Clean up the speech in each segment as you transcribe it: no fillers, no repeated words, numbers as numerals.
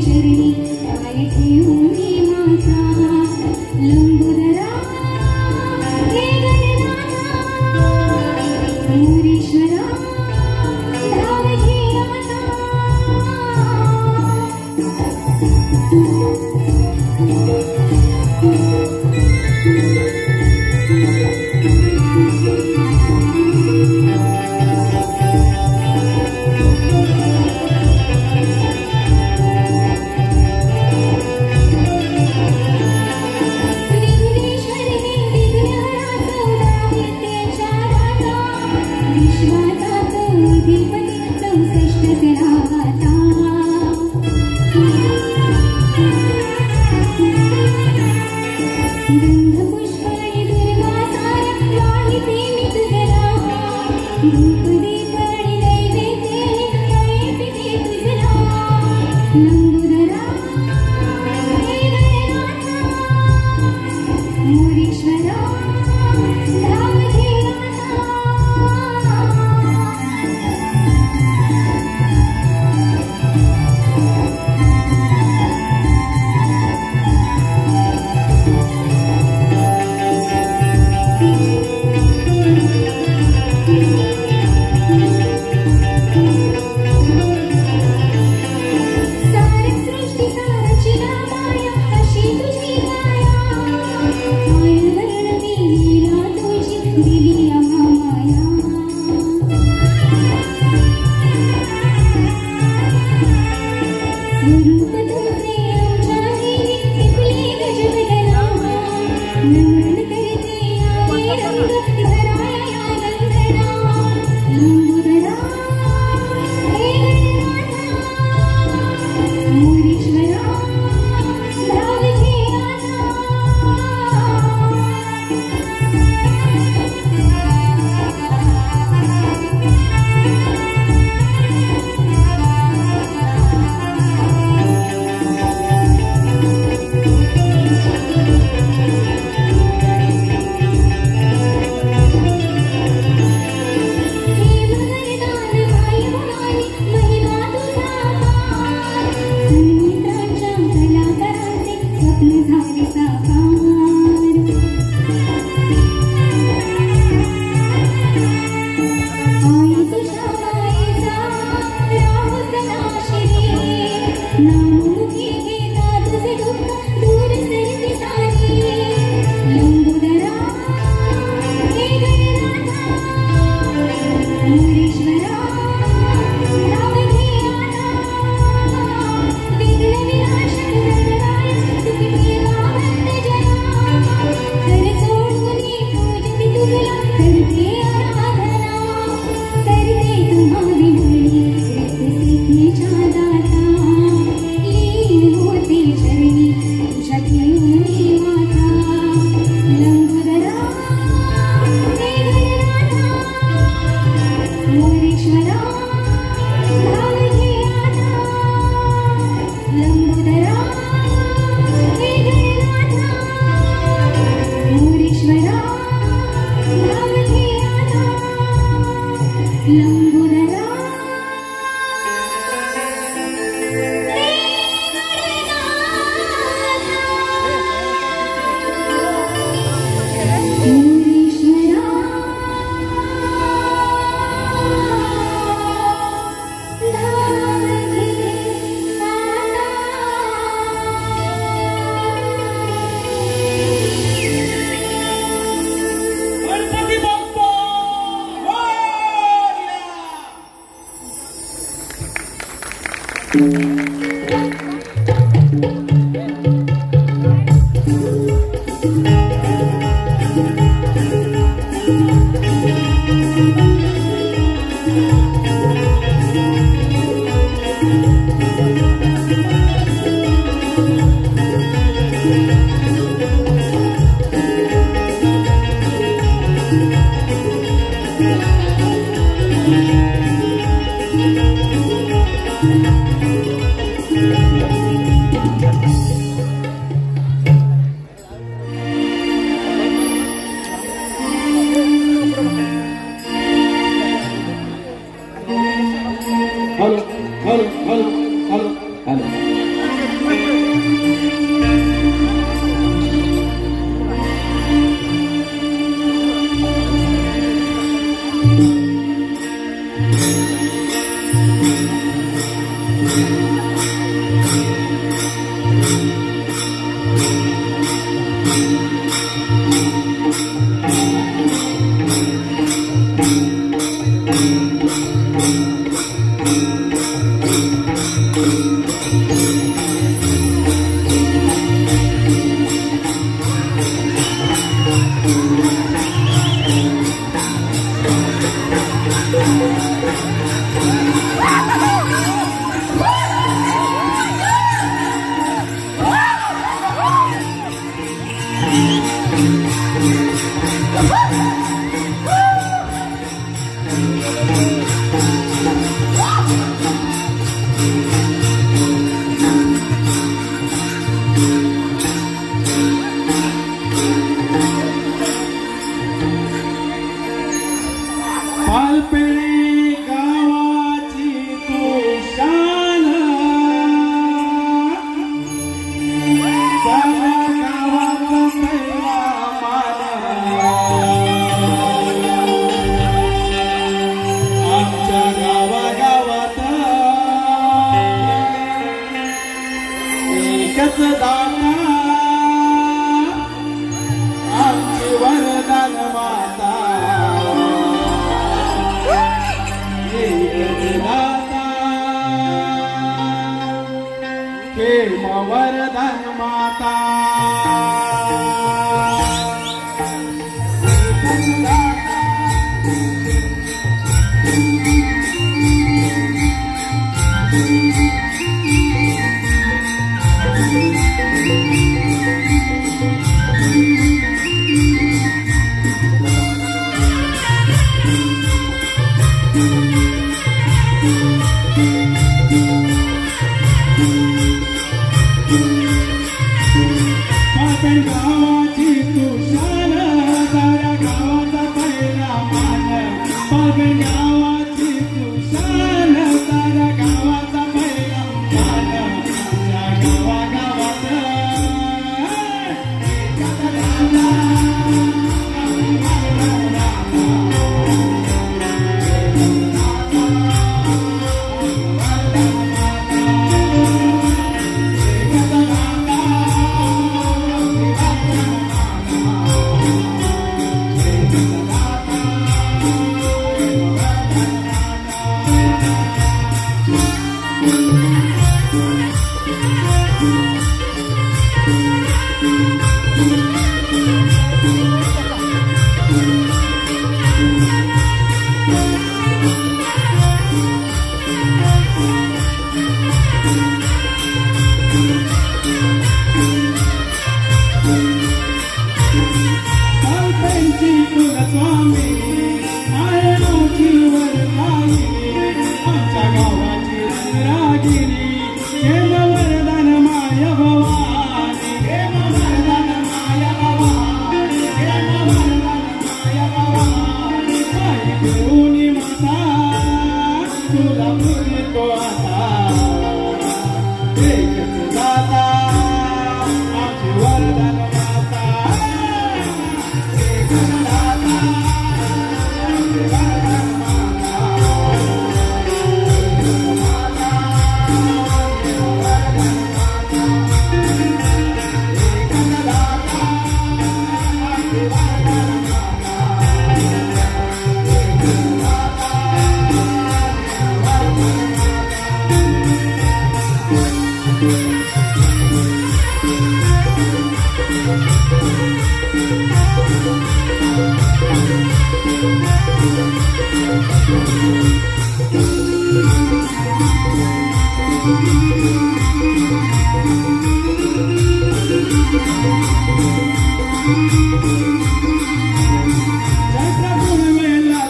चरणी पाय ठेवून माझा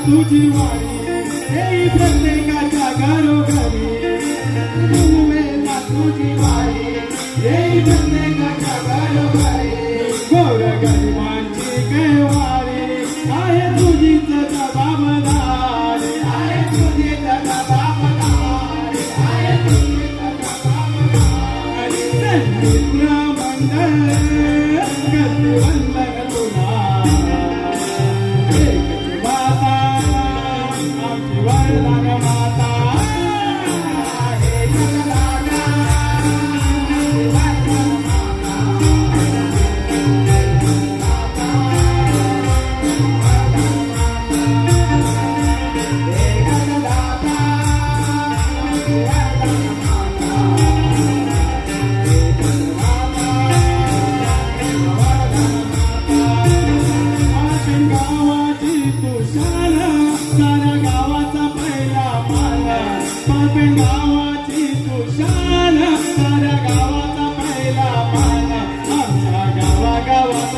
तुझी वारी येई प्रत्येकाच्या घरोघरी उमेला तुझी वारी येई प्रत्येकाच्या घरोघरी गोरगरिबांची कैवारी आहे तुझीच जबाबदारी आहे तुझीच जबाबदारी आहे तुझीच जबाबदारी मित्र मंडळ करते वंदन तुला गावाची तुषार साऱ्या गावाचा पहिला मान आमच्या गावागावात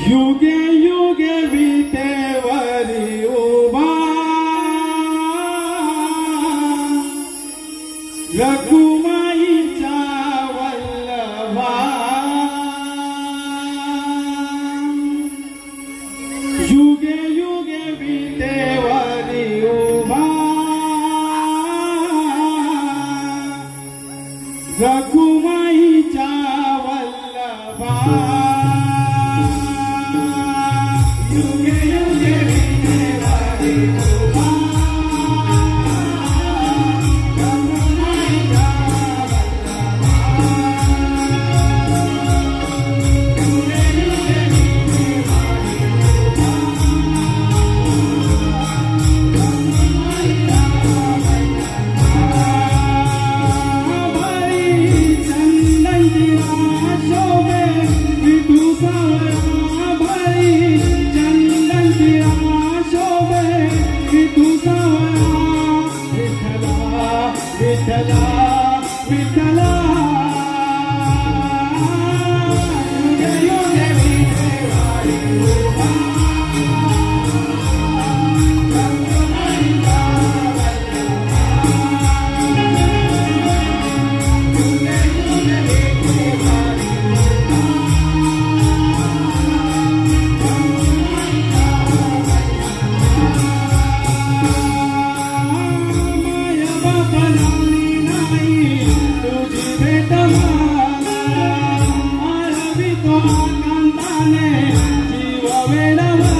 युगे युगे विटेवरी उभा रघुमाईचा वल्लभा युगे युगे विटेवरी उभा रघुमाईचा वल्लभा युगे युगे विटेवरी उभा रघुमाईचा वल्लभा युगे युगे विटेवरी उभा रघुमाईचा वल्लभा भाई चंदनची शोभे विठू सावळा भाई चंदनची शोभे विठू सावळा विठ्ठला विठ्ठला विठ्ठला युगे युगे विटेवरी उभा रघुमाईचा वल्लभा युगे युगे विटेवरी माया बापानी नाही तुझी भेट मला आरवी तो आनंदाने जीव वेडवला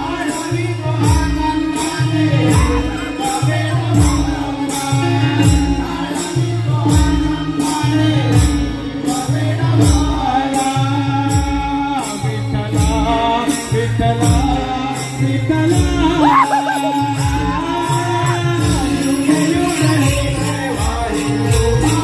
आरवी तो आनंदाने जीव वेडवला आरवी तो आनंदाने जीव वेडवला विठ्ठला विठ्ठला विठ्ठला युगे युगे विटेवरी उभा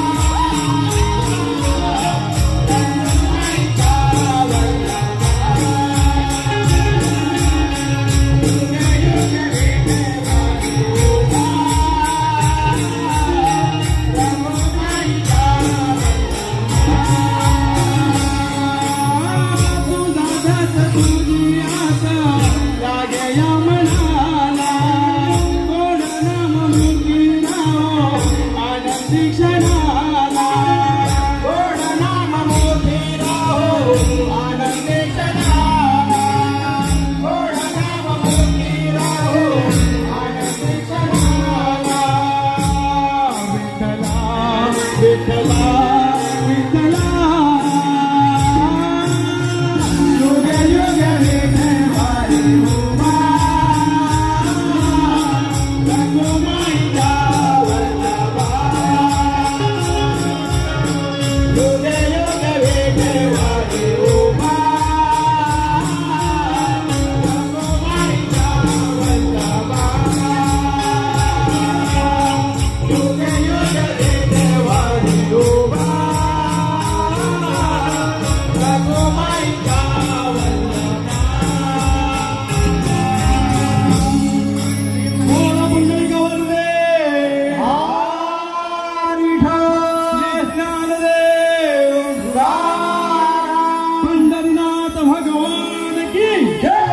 विठ्ठला विठ्ठला युग युग विठ्ठवारी उभा रघुमाईचा वल्लभा युग युग विठ्ठवारी उभा रघुमाईचा वल्लभा युग युग विठ्ठवारी उभा रघुमाईचा वल्लभा बोला पुंडलिका वरदे ज्ञानदेव पंढरीनाथ भगवान की जय.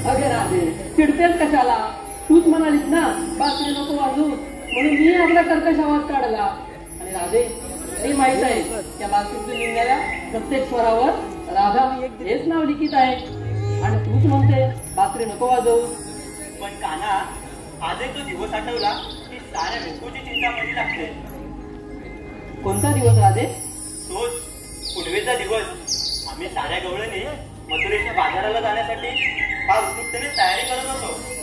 अगे राधे चिडतेस कशाला? तूच म्हणालीस ना बासरी नको वाजू म्हणून मी आपला कर्कश आवाज काढला. आणि राधे हे माहित आहे त्या बासरीतून निघणाऱ्या प्रत्येक स्वरावर राधा हेच नाव लिखित आहे. आणि तूच म्हणते बासरी नको वाजवू. पण कान्हा आजही तो दिवस आठवला की साऱ्या लोकांची चिंता मध्ये लागते. कोणता दिवस राधे? तोच पुनवेचा दिवस. आम्ही साऱ्या गवळणी मथुरेच्या बाजाराला जाण्यासाठी फार उत्सुकतेने तयारी करत होतो.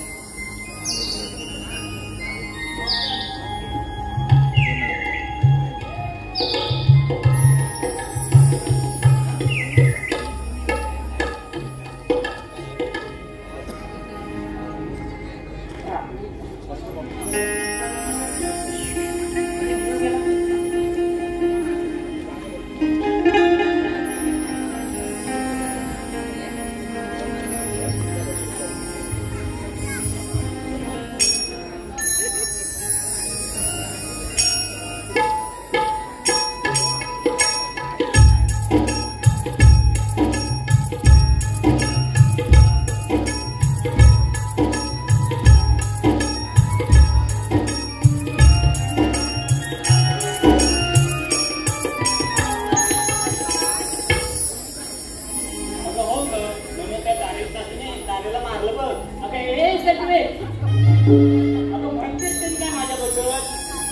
राजाला मारलं बघ. अगं हे सटवे अगं म्हणतेस तरी काय माझ्याबद्दल?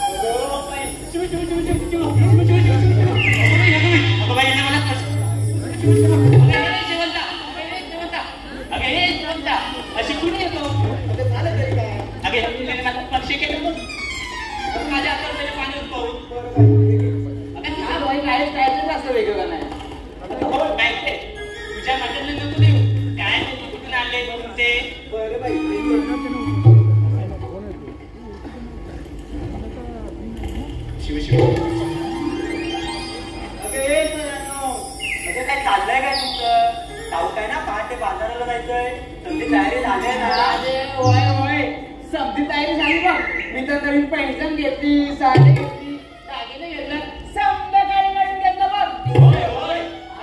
अगं बाई, शिव, शिव, शिव, शिव, शिव, शिव, शिव, शिव, शिव, शिव. अगं बाई, याने मला स्पर्श. शिव, शिव. अगं हे शेवंता, अगं हे शेवंता, अगं हे शेवंता. अशी कुठे येतो? अगं झालं तरी काय? अगं त्याने मला स्पर्श केलं बघ. अगं माझ्या हातावर त्याने पाणी उठवून. अगं हा भाई काय असं वेगळं नाही. हो काय ते तुझ्या मटनला नको देऊ. काय ते तू कुठून आणले बघून ते? बरं बाई. शिव शिव. अगं ए सरांनो, अगं काय चाललंय काय तुमचं? ठाऊक आहे ना पहाटे बाजाराला जायचंय. सगळी तयारी झाली आहे ना? अरे होय होय समजी तयारी झाली बघ. मी तर नवीन पेन्शन घेतली, साडी घेतली, दागिने घेतलं, संध्याकाळी नवीन घेतलं बघ. होय होय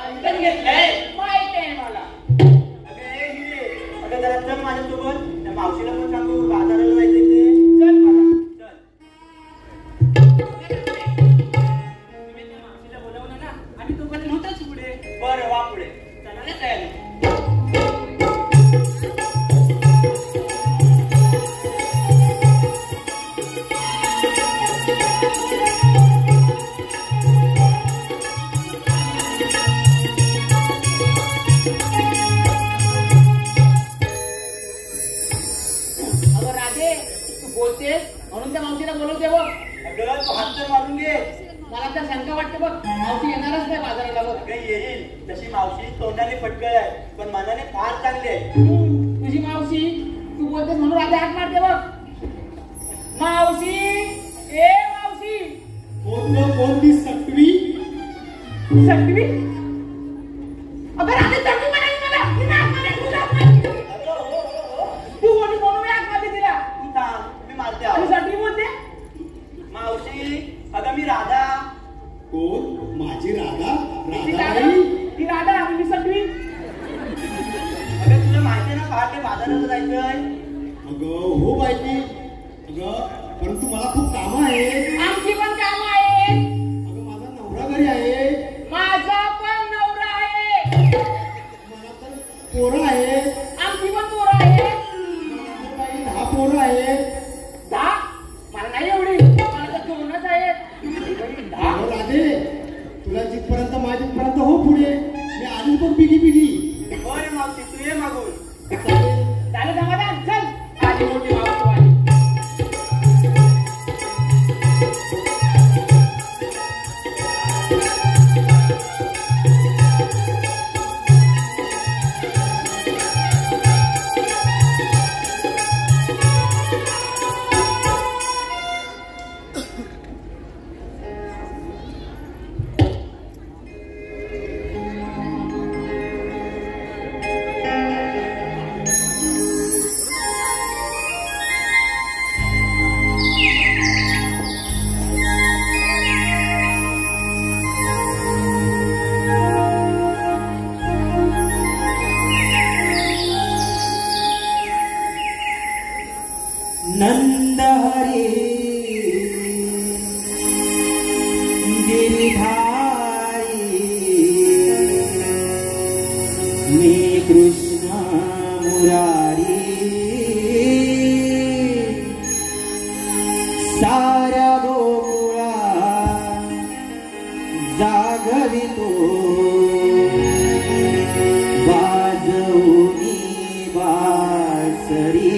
अंकल घेतलंय. माहित आहे मला. अगं ए हिरे, अगं जरा चल माझ्यासोबत. त्या मावशीला पण सांगू बाजाराला जायचंय ते. चल मला चल. तुम्ही त्या मावशीला बोलवलं ना, आम्ही तोपर्यंत होतच पुढे. बरं वा पुढे चला ना तयारी. अगं राधे तू बोलतेस म्हणून त्या मावशीला बोलवते बघ. अगं तू हात तर मारून घे. मला तर शंका वाटते बघ मावशी येणारच नाही बाजाराला बघ. अगं येईल. तशी मावशी तोंडाने फटकळ आहे पण मनाने फार चांगली आहे. तुझी मावशी तू बोलतेस म्हणून राधे हात मारते बघ. मावशी ए मावशी. कोणती सटवी? सटवी अगं राधे सटवी म्हणाली मला. तिने हात मारले, तुला हात मारले. अगं हो हो हो. तू बोलली म्हणून मी हात मारली तिला. तू थांब मी मारते आणि आवाज. सटवी बोलते. मावशी अगं मी राधा. कोण? माझी राधा? ती राधा राधा नाही? ती राधा आणि मी सटवी. अगं तुला माहिती आहे ना पहाटे बाजाराला जायचंय. अगं हो माहिती. अगं परंतु मला खूप कामं आहेत. आमची पण कामं आहेत. अगं माझा नवरा घरी आहे. माझा पण नवरा आहे. मला तर पोरं आहेत. आमची पण पोरं आहेत. मला तर काही 10 पोरं आहेत. 10 मला नाही एवढी. मला तर 2च आहेत. 10 अगं राधे तुला जिथपर्यंत माझ्या तिथपर्यंत हो पुढे. मी आधीच पण पिगी पिगी. बरं मावशी तू ये मागून. चालेल. झालं समाधान. चल आधी मोठी मावशी आली. नंद हरी गिरिधारी मी कृष्ण मुरारी साऱ्या गोकुळा जागवितो वाजवूनी बासरी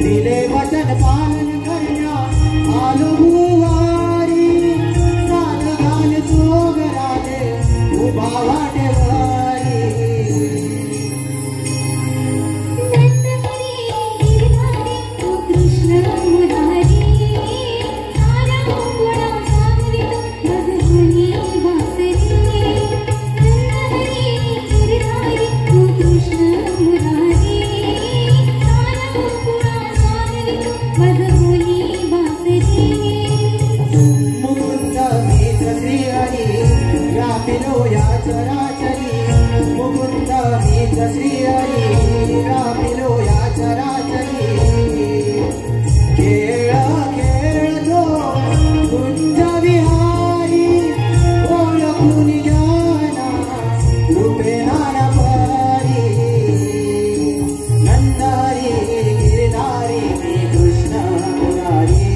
दिले वचन पालन करण्या आलो बुवारी साधगान सोगराले उभा वाटेवारी श्री हरी रामिलो या चराचरी खेळ खेळतो कुंज विहारी ओळखून ज्ञाना रूपे नाना पारी नंदारी गिरधारी मी कृष्ण मुरारी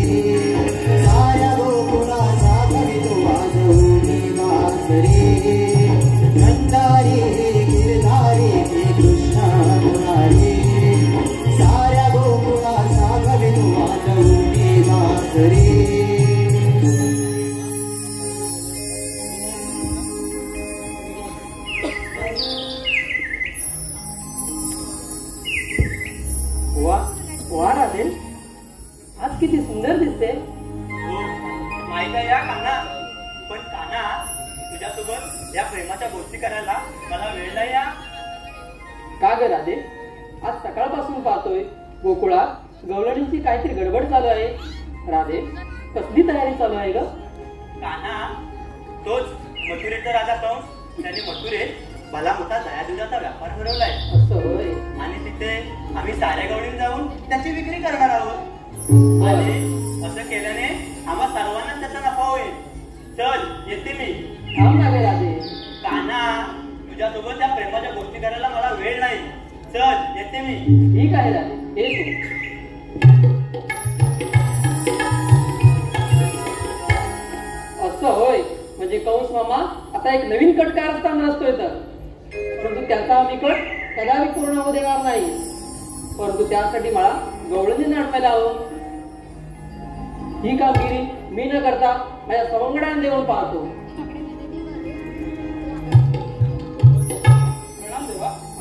साऱ्या गोकुळाचा कवितो वाजवून वासरी नंदारी साऱ्या गोकुळाचा कवितो वाजवून वासरी वा राधे आज किती सुंदर दिसते. माहित आहे या कान्हा, पण कान्हा तुझ्यासोबत या प्रेमाच्या गोष्टी करायला मला वेळ नाही या. का ग राधे, आज सकाळपासून पाहतोय गोकुळात गवळणींची काहीतरी गडबड चालू आहे. राधे, कसली तयारी चालू आहे ग? कान्हा, तोच मथुरेचा राजा कंस त्याने मथुरेत भला मोठा दया दुधाचा व्यापार भरवलाय. असं होय. आणि तिथे आम्ही साऱ्या गवळीत जाऊन त्याची विक्री करणार आहोत. आणि असं केल्याने आम्हा सर्वांना त्याचा नफा होईल. चल येते मी. थांब ना ग राधे. कान्हा, तुझ्यासोबत त्या प्रेमाच्या गोष्टी करायला मला वेळ नाही. चल येते मी. ठीक आहे राधे, ये तू. असं होय, म्हणजे कंस मामा आता एक नवीन कट कारस्थान रचतोय. तर परंतु त्याचा आम्ही कट कदापि पूर्ण होऊ देणार नाही. परंतु त्यासाठी मला गवळणींना अडवायला हवं. ही कामगिरी मी न करता माझ्या सवंगड्यांना देऊन पाहतो.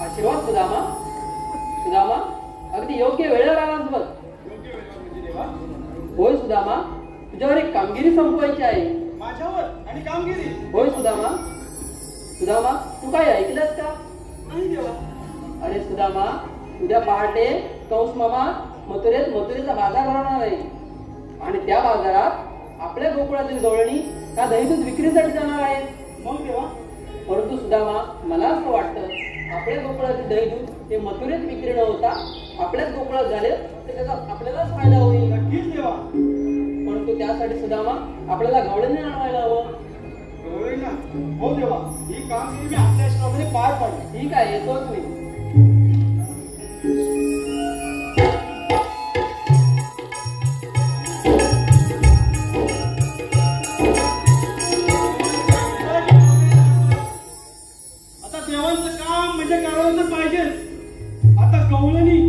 आशीर्वाद सुदामा. सुदामा, अगदी योग्य वेळेवर आलास बघ. होय सुदामा, तुझ्यावर एक कामगिरी संपवायची आहे. माझ्यावर आणि कामगिरी? होय सुदामा. सुदामा, तू काय ऐकलंस का? नाही देवा. अरे सुदामा, उद्या पहाटे कंस मामा मथुरेचा बाजार भरवणार आहे. आणि त्या बाजारात आपल्या गोकुळातील गवळणी त्या दहीदूध विक्रीसाठी जाणार आहेत. मग देवा? परंतु सुदामा, मला असं वाटतं आपल्या गोकुळातील दहीदूध हे मथुरेत विक्री न होता आपल्याच गोकुळात झाले तर त्याचा आपल्यालाच फायदा होईल. नक्कीच देवा. परंतु त्यासाठी सुदामा आपल्याला गवळणी आणवायला हवं. गवळींना? हो देवा, ही कामगिरी मी आपल्या श्रमाने पार पाडली. ठीक आहे, येतोच मी. आता देवांचं काम म्हणजे करायला पाहिजे. आता गवळणी,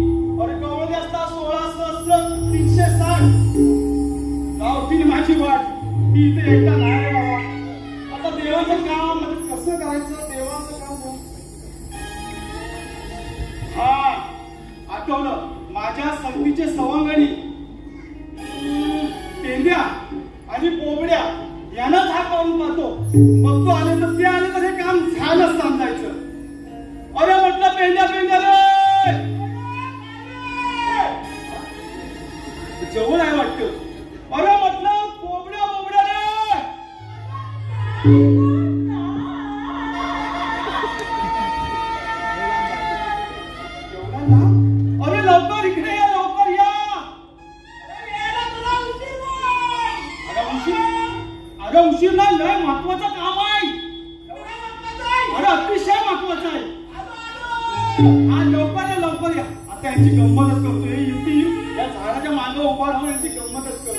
अरे गवळणी असता 16 सहस्र 360 गावठी माझी वाट. ती इथे एकटा नाही रे बाबा. आता देवाचं काम म्हणजे कसं करायचं? देवाचं काम हा आठवलं. माझ्या संगतीचे सवंगडी पेंद्या आणि बोबड्या यांनाच हा करून पाहतो. बघतो आले तर ते आले तर हे काम झालंच समजायचं. अरे म्हटलं पेंद्या पेंद्या रे, जवळ आहे वाटतं. अरे म्हटलं बोबड्या बोबड्या रे. एवढा लांब? अरे लवकर इकडे या, लवकर या. अरे उशीर नाही, लय महत्वाचं काम आहे. अरे अतिशय महत्वाचं आहे. हा लवकर या, लवकर या. आता यांची गंमतच करतो. हे येतील या झाडाच्या मागे उभा राहून यांची गंमतच करतो.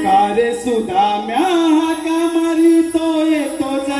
का रे सुदाम्या, हा का मारी तो येतो जा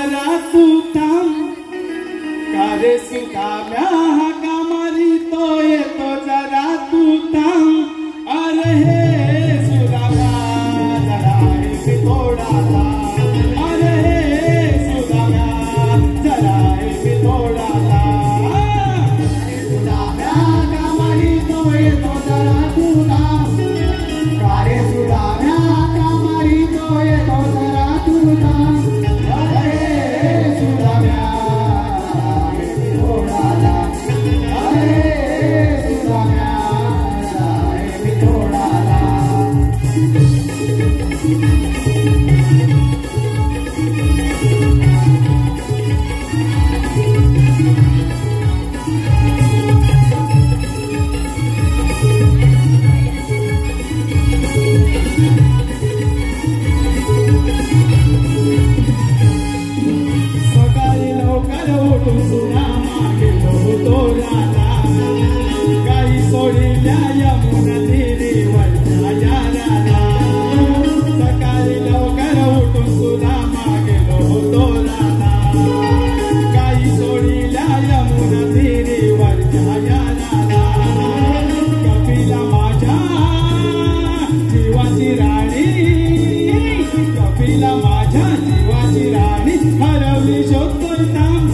हरवली शोधतोय थांब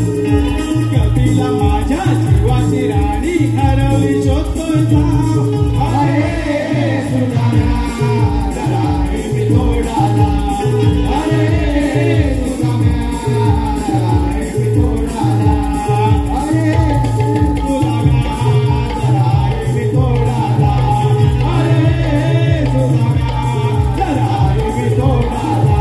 कधीला माझ्या जीवाची राणी हरवली शोधतोय थांब अरे सुधारा जरा हे मी थोडाला अरे सुधारा जरा हे मी थोडाला अरे सुधारा जरा हे मी थोडाला अरे सुधारा जरा हे मी थोडाला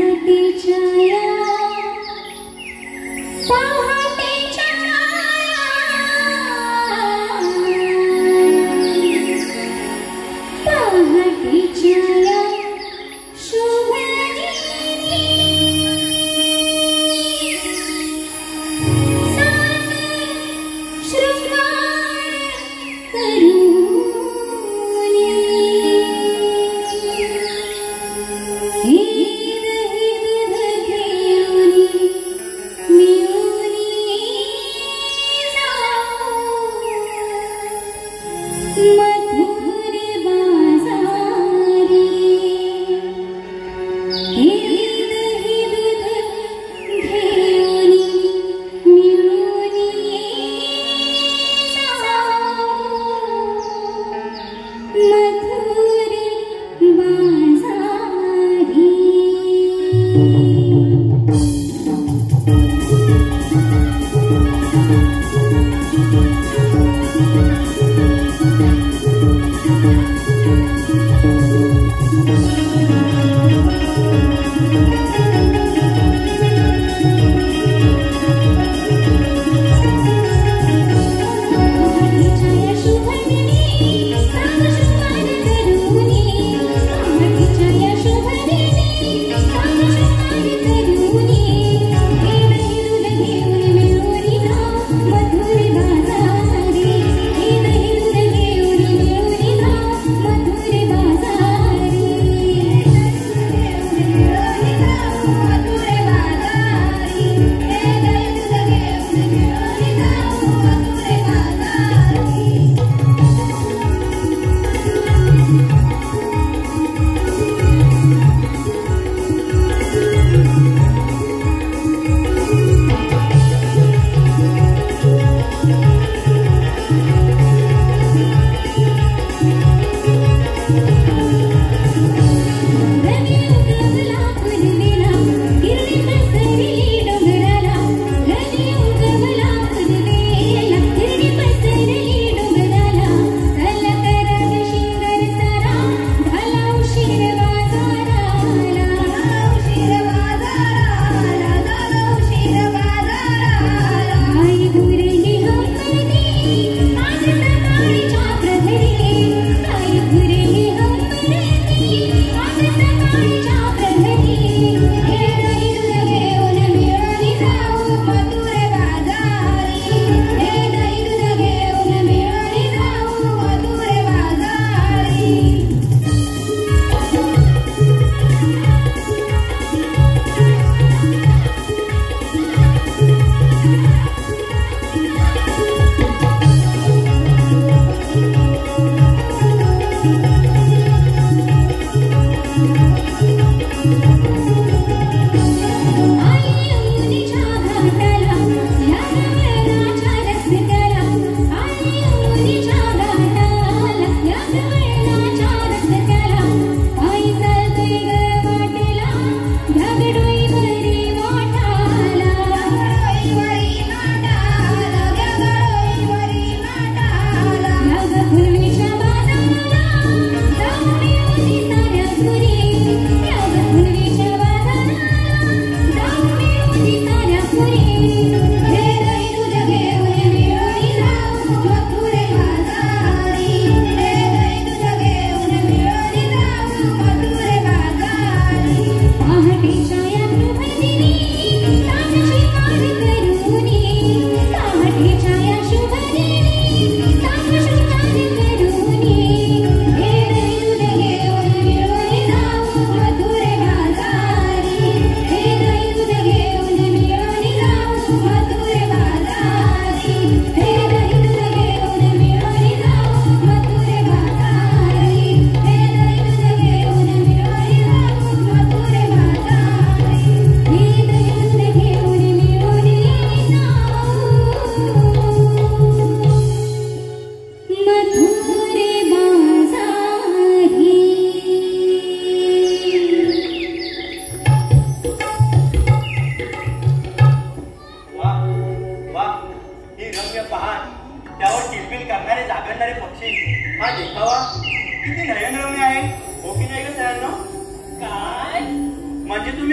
पहाटेच्या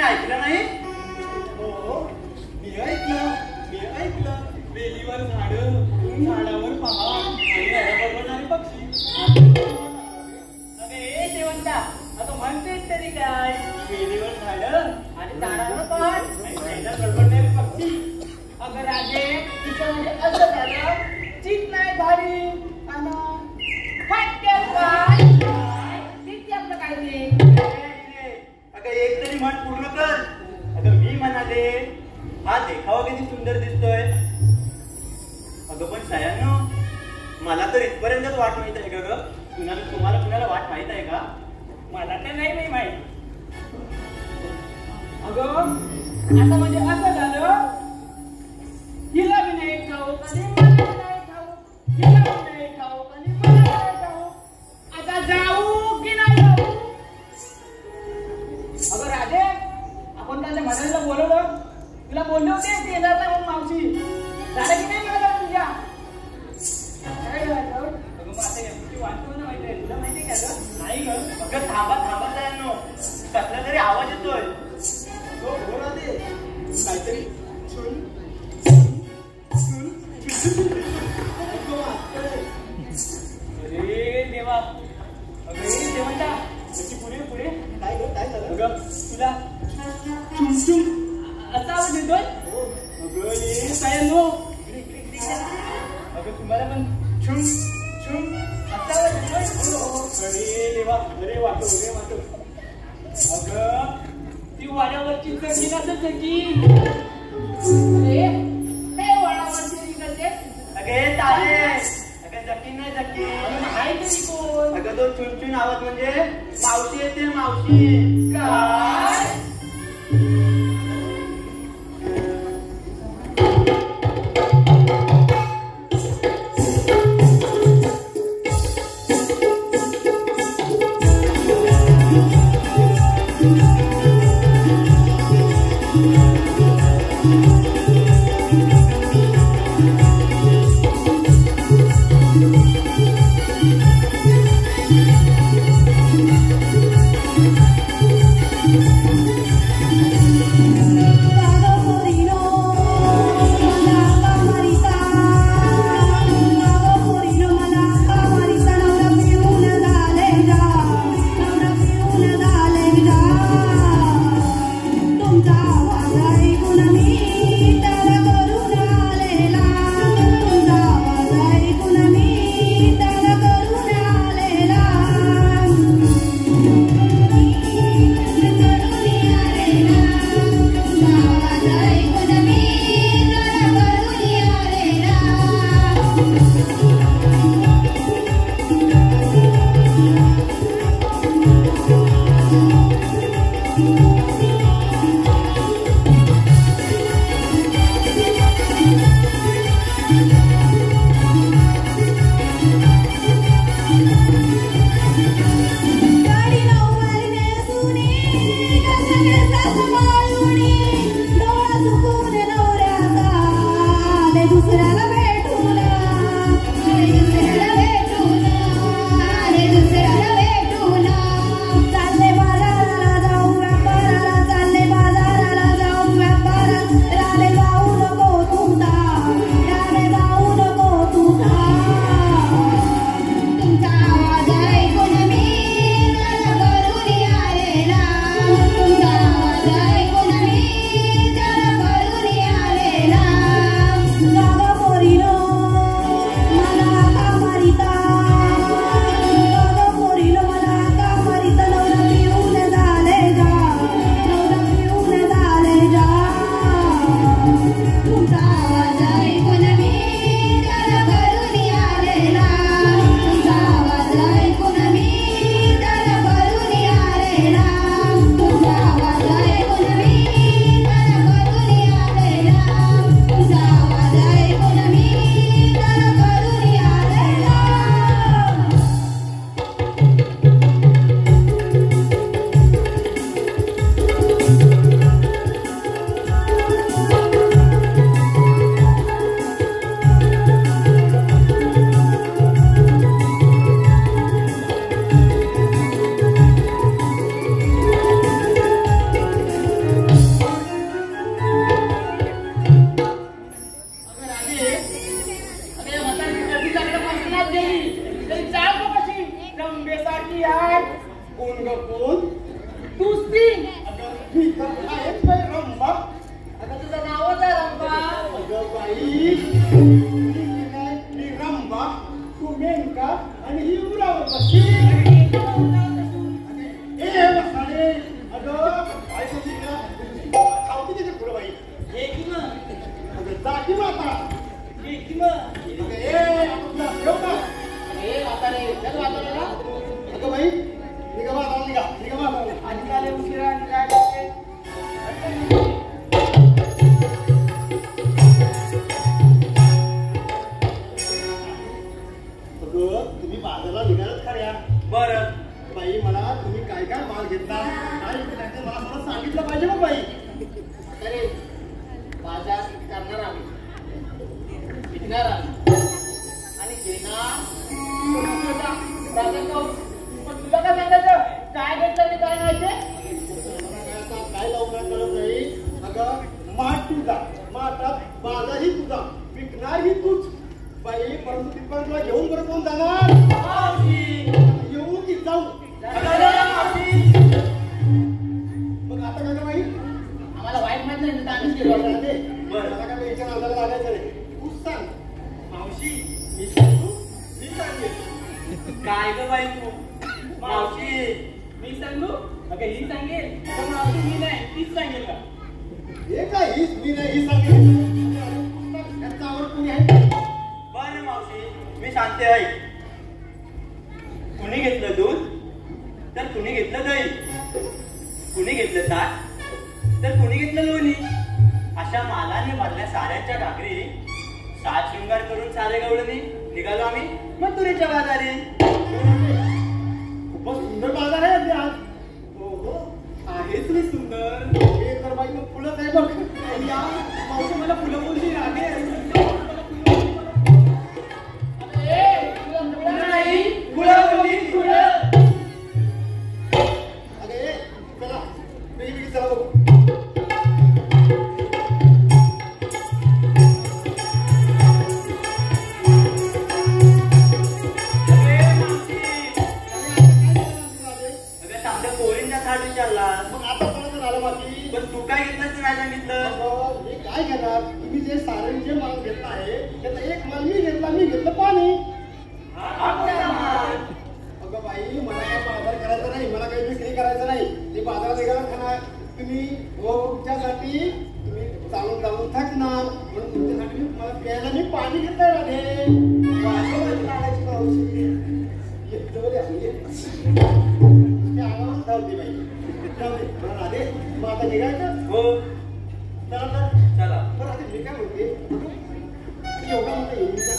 ऐकलं नाही? हो, मी ऐकलं. वेलीवर झाडं, झाडावर पहाड आणि झाडावर बडबडणारे पक्षी. अगं ए शेवंता, अगं म्हणतेस तरी काय? वेलीवर झाडं आणि झाडावर पहाड आणि झाडावर बडबडणारे पक्षी. अगं राजे, तिचं म्हणजे असं झालं, चित नाही झाली आणि फटक्यात काय? किती आपलं काय ते? अगं एक तरी म्हण पूर्ण कर. अगं मी म्हणाले हा देखावा किती सुंदर दिसतोय. अगं पण सयांनो, मला तर इथपर्यंतच वाट माहित आहे का ग? तुम्हाला कुणाला वाट माहित आहे का? मला तर नाही माहित. अगं आता म्हणजे असं झालं, हिला बी नाही ठाऊक आणि मला नाही ठाऊक, हिला बी नाही ठाऊक आणि मला नाही ठाऊक. आता जाऊ की नाही जाऊ? अगं राजे, आपण त्याच्या म्हणायला बोलवलं, तुला बोलले होते ते येणार नाही म्हणून मावशी. झालं की नाही मला तुझ्या? काय झालं? अगं मग आता याची वाटतो ना माहिती आहे, तुला माहिती आहे का गं? नाही गं. अगं थांबा सयांनो, कसला तरी आवाज येतोय. हो राधे, काहीतरी छुन ऐकू वाटतंय. अरे देवा, अरे देवंता, पुढे काय झालं? अगं तुला असा आवाज येतोय? अगं ये सयांनो, अगं तुम्हाला पण असा आवाज येतोय? अरे देवा, अरे वाटो. अगं ती वाड्यावरची चढली नसेल की? अरे काय वाड्यावरची करते? अगे तारे, अगं जकी नाही जकी. आहे तरी कोण? अगं तो चुन आवाज म्हणजे मावशी येते, मावशी. काय? तुमचा आवाज ऐकून कोण? तूच ती. अगं मी तर आहेच बाई रंबा. अगं तुझं नावच आहे रंबा. अगं बाई मी रंबा, तू मेनका आणि ही उरावती. ए बसाडे, अगं काय सांगितलं खावती तिथे पुढं बाई. हे की मग अगं जा की माता. हे की मग अगं ए आपला ठेव का. ए म्हातारे चल म्हातारेला. अगं बाई निघा माता, निघा माता. आधी आले उशिरा आणि काय करते? अगं तुम्ही बाजारला निघालच खऱ्या. बरं बाई मला तुम्ही काय काय माल घेतला काय विकण्याचं मला थोडं सांगितलं पाहिजे मग बाई. म्हातारे बाजार करणार आम्ही, विकणार आम्ही आणि घेणार बाजार जाऊ. पण तुला काय सांगायचं? काय घेतलं आणि काय नाही ते? काय लवकर कळत नाही. अगं माठ तुझा, माठात बाजारही तुझा, विकणारही तूच बाई. परंतु तिथपर्यंत तुला घेऊन बरं कोण जाणार? येऊ की जाऊ? मग आता काय बाई आम्हाला वाईट माहित नाही तर आम्हीच गेलो असतो. बरं मला काय याच्या नादाला लागायचं नाही. तूच सांग मावशी. मी सांगू मी सांगेन. काय ग बाई तू मावशी मी सांगू? अगं ही सांगेल तर मावशी मी नाही तीच सांगेल का? हे काय हीच मी नाही ही सांगेन. याचा आवड कोणी आहे? बरं मावशी मी सांगते आई. कुणी घेतलं दूध तर कुणी घेतलं दही, कुणी घेतलं ताक तर कुणी घेतलं लोणी. अशा मालाने भरल्या साऱ्यांच्या घागरी सात शृंगार करून सारे गवळणी निघालो आम्ही मथुरेच्या बाजारी. खूपच सुंदर बाजार आहे अगदी आज. हो हो आहेच मी सुंदर. हे तर बाई मग फुलंच आहे बघ. या मावशी मला फुलं बोलली रागे. अगे चला वेगळी चला बघू. अगं सामच्या पोरींचा थाट विचारला. मग आता कोणाचं झालं बाकी? पण तू काय घेतलं ते नाही सांगितलं. अगं, मी काय घेणार? तुम्ही जे सारे जे माल घेतला आहे त्याचा एक माल मी घेतला, मी घेतलं पाणी. हा कोणता माल? अगं बाई मला काय बाजार करायचा नाही, मला काही विक्री करायचं नाही. ते बाजारात गेला खाणार तुम्ही व तुमच्यासाठी तुम्ही चालून चालून थकणार म्हणून तुमच्यासाठी मला प्यायला मी पाणी घेतलंय राधे. बाजारात लागायची पावशी. येतो रे आम्ही. ते आवाज धावते बाई. जाऊ दे. मला राधे मग आता निघायचं? हो चला तर. चला. बरं आता मी काय म्हणते एवढा म्हणते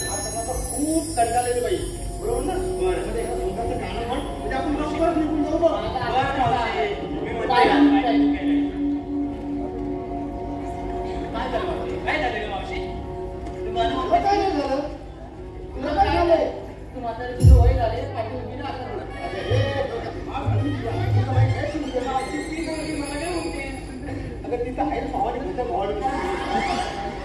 आता खूप कंटाळलेली बाई बरोबर ना? बरं. म्हणजे एका संघाचं गाणं म्हण म्हणजे आपण लवकर निघून जाऊ बघ. बरं मावशी मी म्हणते काय ना. म्हणते? काय झालं मावशी? काय झालं ग मावशी? तुम्हाला तुला काय नाही झालं? तुला काय झालंय? तू म्हातारे तुझं वय झाले पाठी उभी ना आता. अगं, हे माग घालून तुला. तुला माहित आहे की तुझ्या मावशी ती पोरगी मला काय म्हणते? अगं तिथं आहे भावाने तुझ्या भावाने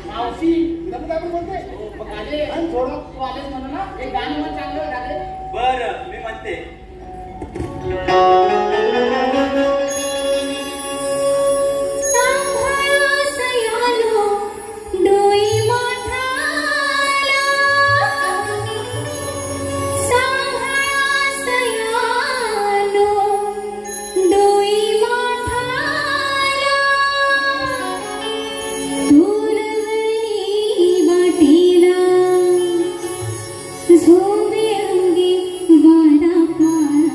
मावशी तुला पण काय पण बोलते? मग आले आणि थोडं तू आलेस म्हणून ना एक गाणं म्हण चांगलं गाणे. बरं मी म्हणते. झोमे अंगी वारा पार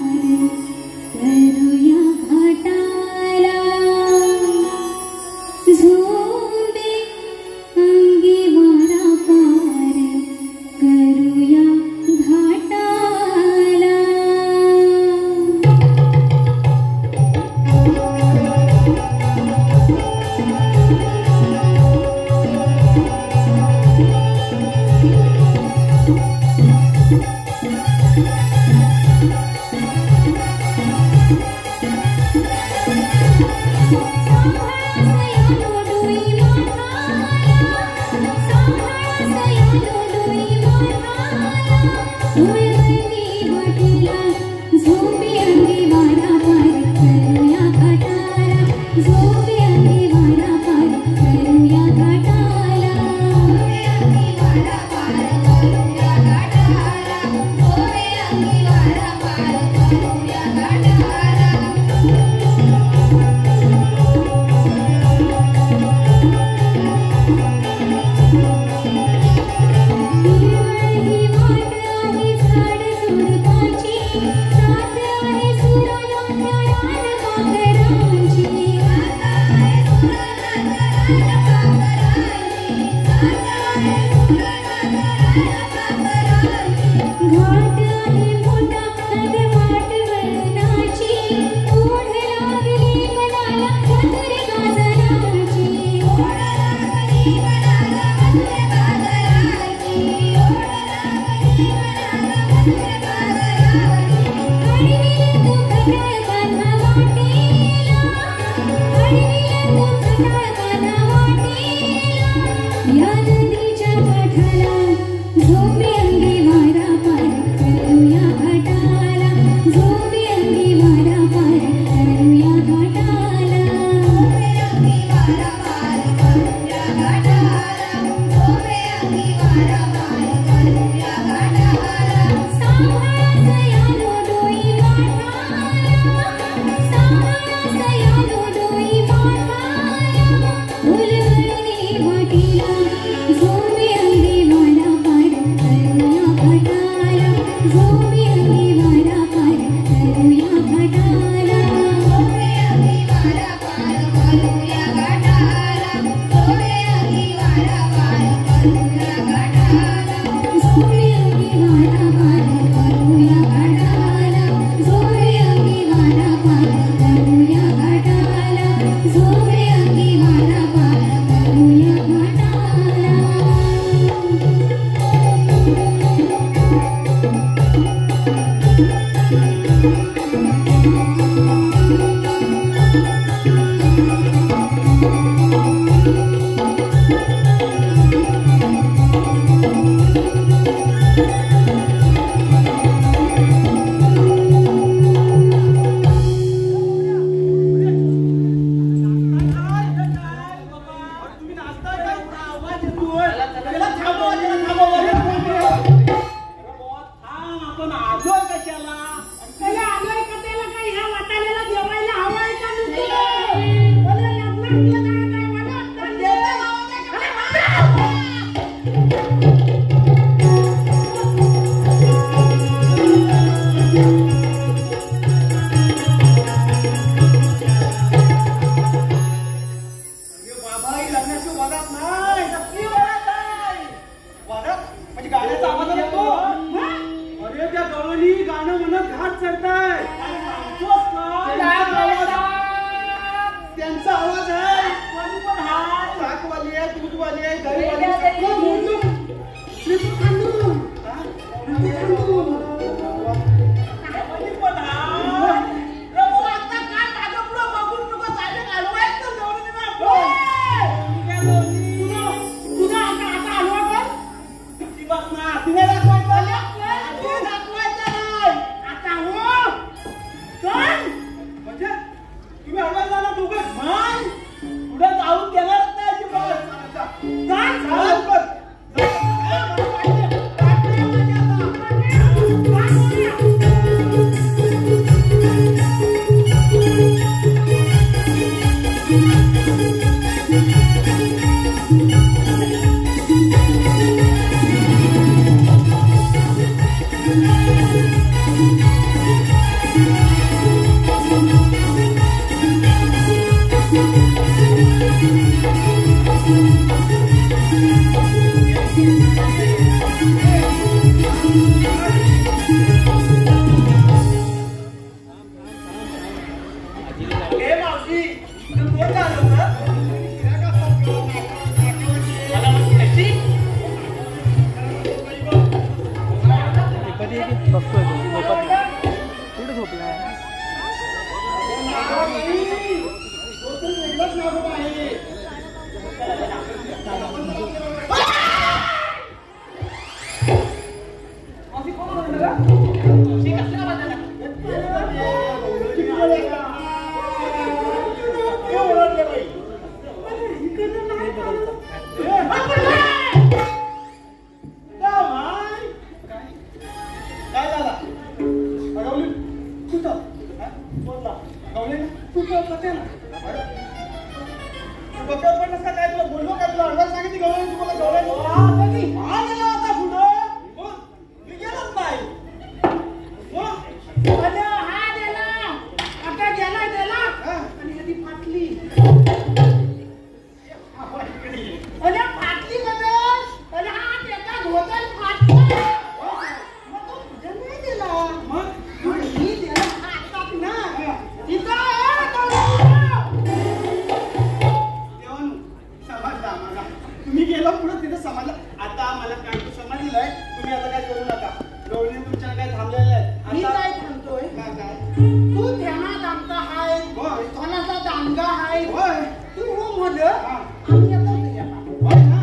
कोणाचा दांगा आहे होय. तू रूम मध्ये हा. आम्ही येतो तुझ्याकडे. होय ना?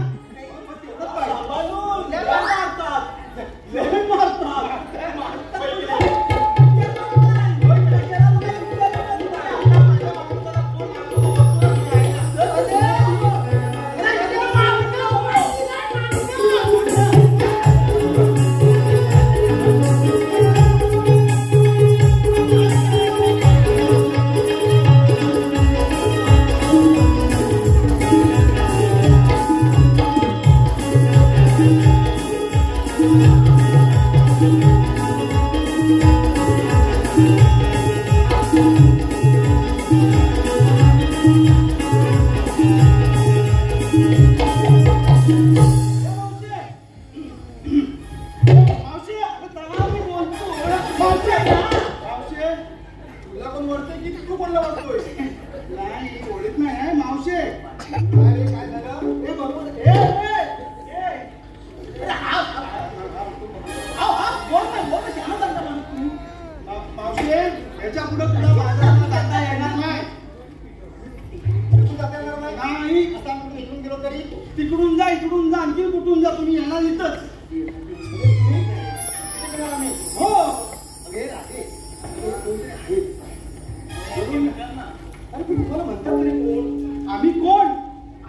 मग तेवढंच पाहिजे. लय मारतात. लय मारतात. मावशी, अगं तळा मी बोलतो. मावशी, तुला कोण ओळखतंय की तू कोणाला ओळखतोय? नाही, ओळख नाही आहे, मावशी. अरे काय झालं? ए, बरोबर. अरे, बोल ना, श्यामा सांगता मला तू. मावशी, याच्या पुढे तुला बाजारात जाता येणार नाही. नाही, आता आपण इकडून गेलो तरी तिकडून जा, इकडून जा, आणखी कुठून जा, तुम्ही येणार इथंच. हो. अरे राधे, अरे तुम्हाला म्हणतात तरी कोण? आम्ही कोण?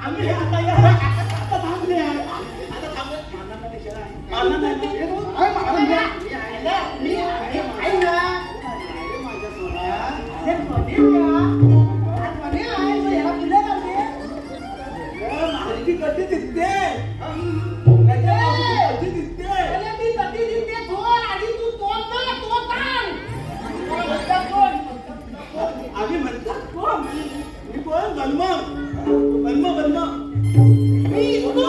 आम्ही आता थांबले. आता थांबले. मारणार नाही. काय मारणार नाही? मी आहे ना. अरे माझ्या सोना. अरे बनेल का? बनेल आहे तो ह्याला दिलं का ते? माहिती कधी दिसते? कधी दिसते? अरे मी कधी दिसते कोण आधी तू कोण ना तो काय म्हणतात कोण आम्ही म्हणतात कोण? मी कोण? बन्म. मी तू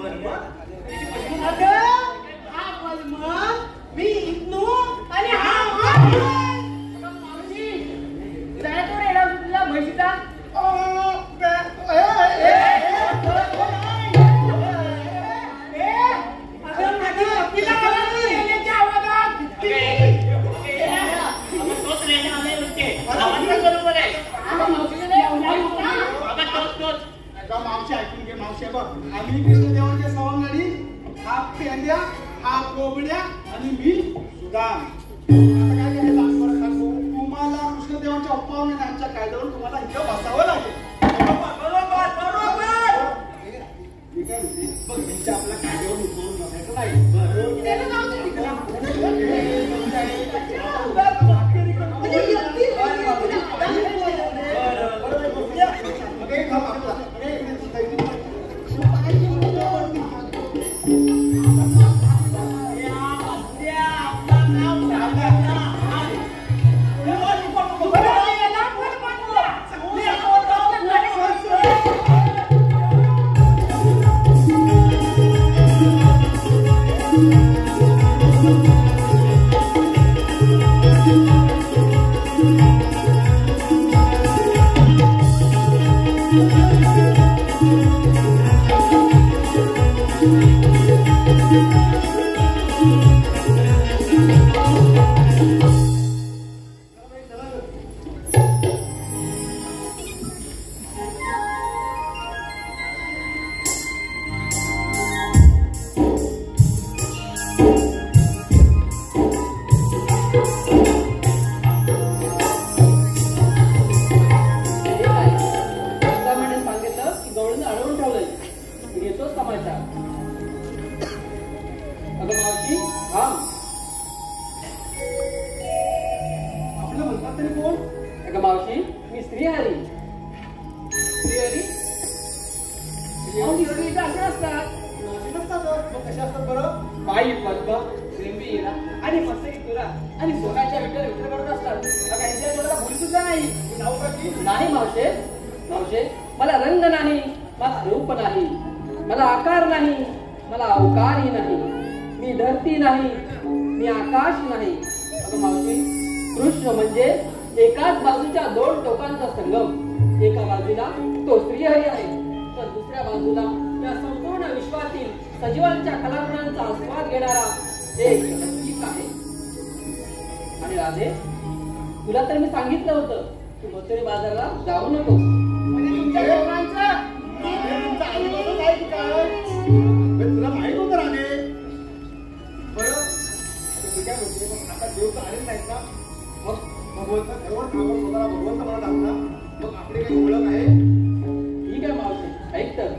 बन्म. अगं हा बलमन मी इतनू आणि हा मावशी काय तो रेडा तुला म्हशीचा तोच रेडा आलाय नुसते. आवाज बरोबर आहे. मावशी ऐकून घे. मावशी बघ, आम्ही कृष्णदेवांच्या सवंगडी, हा पेंद्या, हा कोबड्या आणि मी सुदाम. आता काय करायचं आम्हाला सांगू. तुम्हाला कृष्णदेवांच्या अप्पावने आमच्या कायद्यावर तुम्हाला इथं बसावं लागेल. मी काय म्हणते, बघ यांच्या आपल्या कायद्यावर उतरून बसायचं नाही. त्याला जाऊ दे पायी पद्म लिंबी येणा आणि मस्तकी तुरा आणि सोन्याच्या विठ्ठल विठ्ठल करत असतात. अगं यांच्या तोंडाला भूल सुद्धा नाही. नाही मावशे, मावशे मला रंग नाही, मला रूप नाही, मला आकार नाही, मला अवकारही नाही, मी धरती नाही, मी आकाश नाही. अगं मावशे, कृष्ण म्हणजे एकाच बाजूच्या दोन टोकांचा संगम. एका बाजूला तो श्रीहरी आहे, तर दुसऱ्या बाजूला या संपूर्ण विश्वातील सजीवांच्या कलागुणांचा आस्वाद घेणारा एक नक्कीच आहे. आणि राधे, तुला तर मी सांगितलं होतं तू मथुरे बाजारला जाऊ नको. म्हणजे तुमच्या दोघांचं तुमचं आधीपासून आहे की काय? तुला माहित होतं राणे बरं आता मी काय म्हणते मग आता देव तर आलेच नाहीत ना मग भगवंत सर्व कामावर स्वतःला भगवंत म्हणत आहोत ना मग आपली काही ओळख आहे. ठीक आहे मावशी, ऐक तर.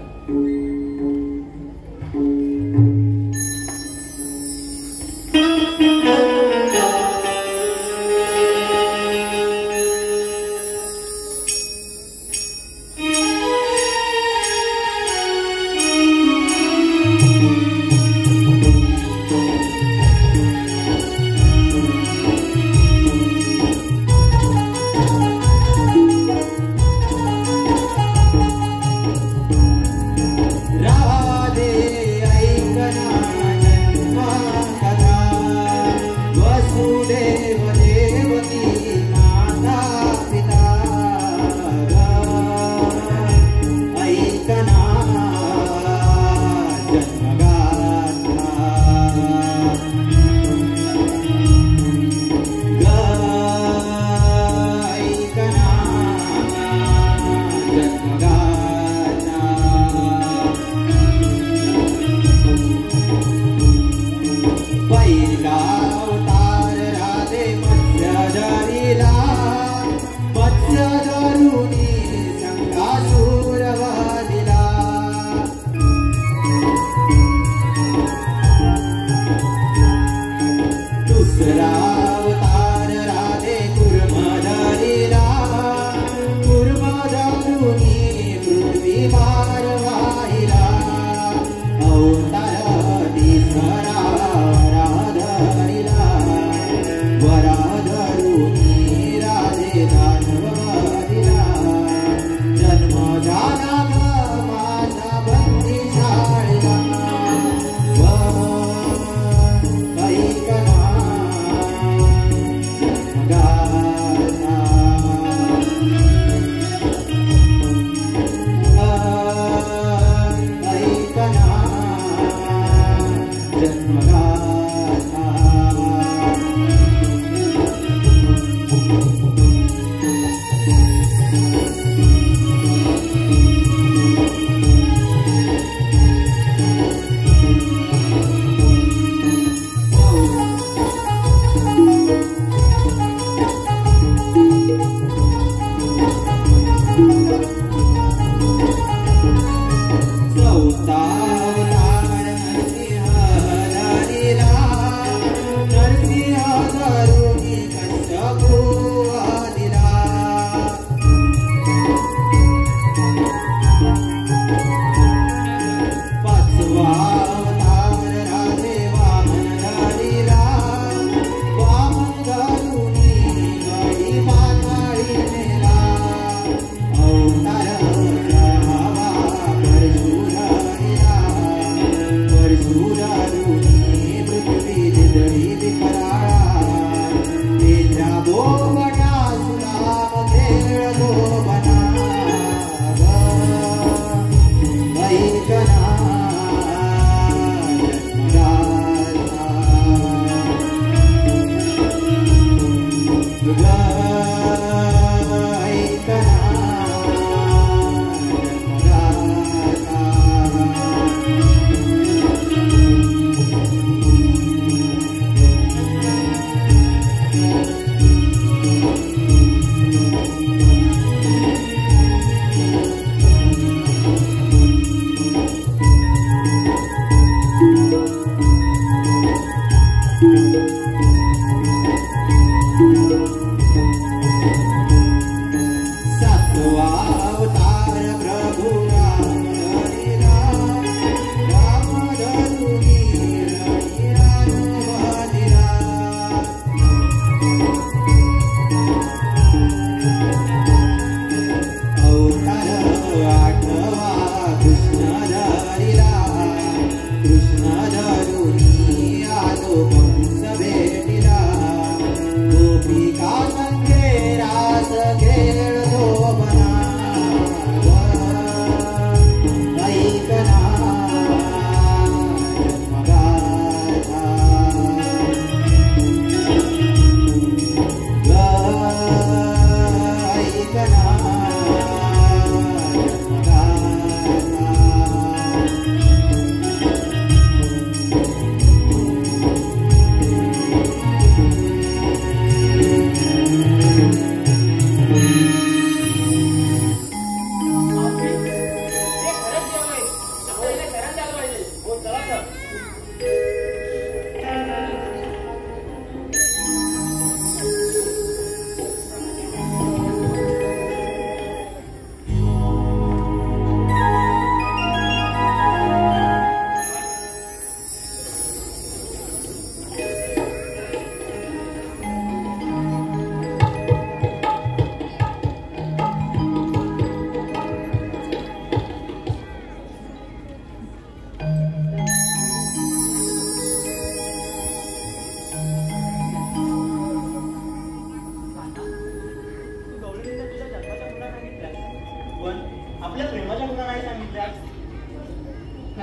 आपल्या प्रेमाच्या गुणा नाही सांगितल्या.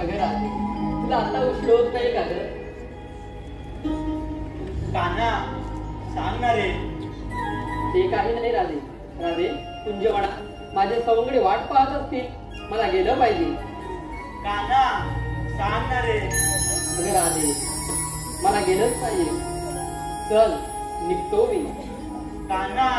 अगं राधे, तुला आता उशीर होत नाही का ग? काना सांग ना रे. ते काही नाही राधे. राधे, कुंजवणा माझ्या सवंगडी वाट पाहत असतील, मला गेलं पाहिजे. काना सांग ना रे. अगं राधे, मला गेलंच पाहिजे. चल, निघतो मी. काना